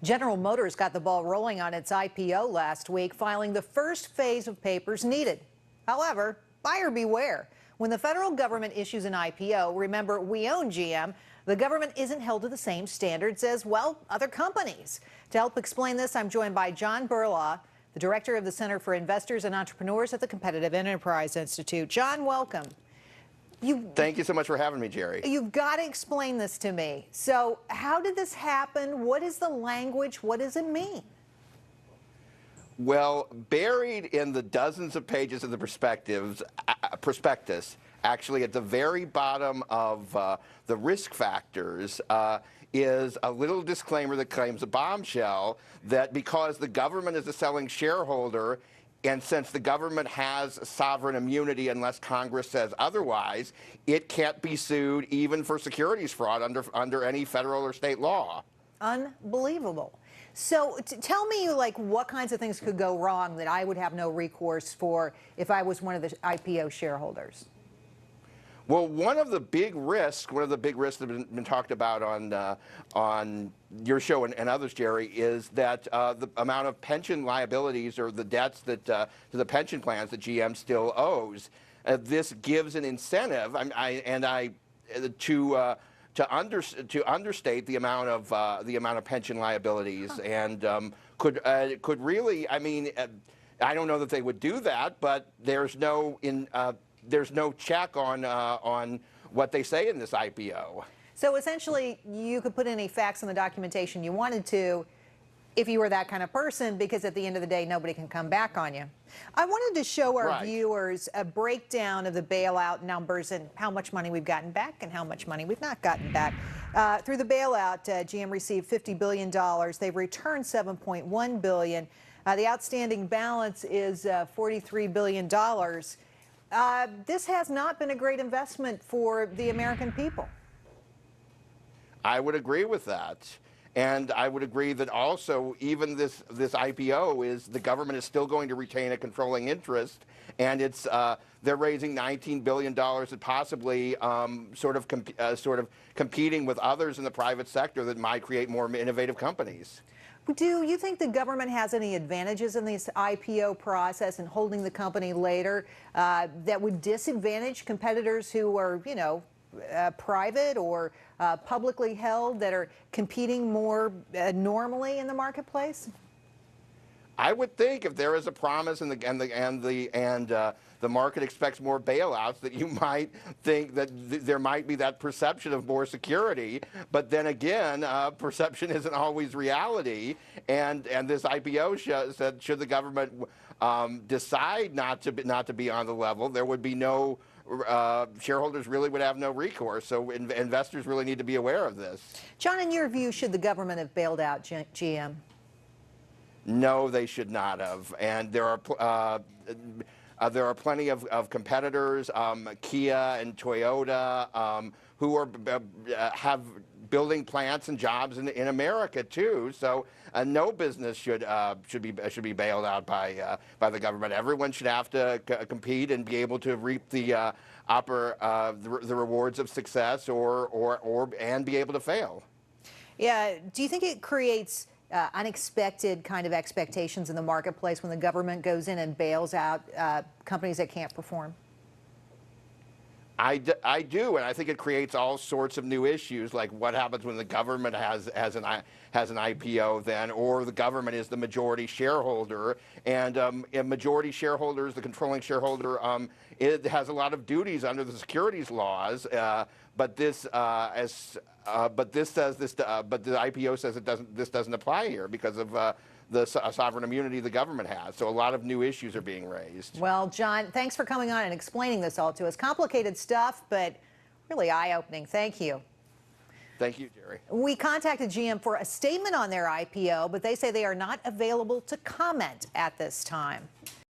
General Motors got the ball rolling on its IPO last week, filing the first phase of papers needed. However, buyer beware. When the federal government issues an IPO, remember, we own GM, the government isn't held to the same standards as, well, other companies. To help explain this, I'm joined by John Berlau, the director of the Center for Investors and Entrepreneurs at the Competitive Enterprise Institute. John, welcome. Thank you so much for having me, Jerry. You've got to explain this to me. So how did this happen? What is the language? What does it mean? Well, buried in the dozens of pages of the prospectus, actually at the very bottom of the risk factors, is a little disclaimer that claims a bombshell that because the government is a selling shareholder, and since the government has sovereign immunity unless Congress says otherwise, it can't be sued even for securities fraud under any federal or state law. Unbelievable. So tell me, like, what kinds of things could go wrong that I would have no recourse for if I was one of the IPO shareholders? Well, one of the big risks that have been talked about on your show and others, Jerry, is that the amount of pension liabilities or the debts that to the pension plans that GM still owes. This gives an incentive, to understate the amount of pension liabilities, and could really, I mean, I don't know that they would do that, but there's no check on what they say in this IPO. So essentially, you could put any facts in the documentation you wanted to if you were that kind of person, because at the end of the day, nobody can come back on you. I wanted to show our viewers a breakdown of the bailout numbers and how much money we've gotten back and how much money we've not gotten back. Through the bailout, GM received $50 billion. They've returned $7.1 billion. The outstanding balance is $43 billion. This has not been a great investment for the American people. I would agree with that. And I would agree that also even this IPO is the government is still going to retain a controlling interest, and it's they're raising $19 billion and possibly sort of competing with others in the private sector that might create more innovative companies. Do you think the government has any advantages in this IPO process and holding the company later that would disadvantage competitors who are, you know, private or publicly held that are competing more normally in the marketplace? I would think if there is a promise and the market expects more bailouts, that you might think that there might be that perception of more security. But then again, perception isn't always reality. And this IPO said should the government decide not to be on the level, there would be no shareholders really would have no recourse. So investors really need to be aware of this. John, in your view, should the government have bailed out GM? No, they should not have. And there are plenty of competitors, Kia and Toyota, who are have building plants and jobs in America too. So no business should be bailed out by the government. Everyone should have to compete and be able to reap the rewards of success, and be able to fail. Yeah. Do you think it creates unexpected kind of expectations in the marketplace when the government goes in and bails out companies that can't perform? I do, and I think it creates all sorts of new issues, like what happens when the government has an IPO then, or the government is the majority shareholder, and majority shareholders, the controlling shareholder, it has a lot of duties under the securities laws, but the IPO says this doesn't apply here because of the sovereign immunity the government has. So a lot of new issues are being raised. Well, John, thanks for coming on and explaining this all to us. Complicated stuff, but really eye-opening. Thank you. Thank you, Jerry. We contacted GM for a statement on their IPO, but they say they are not available to comment at this time.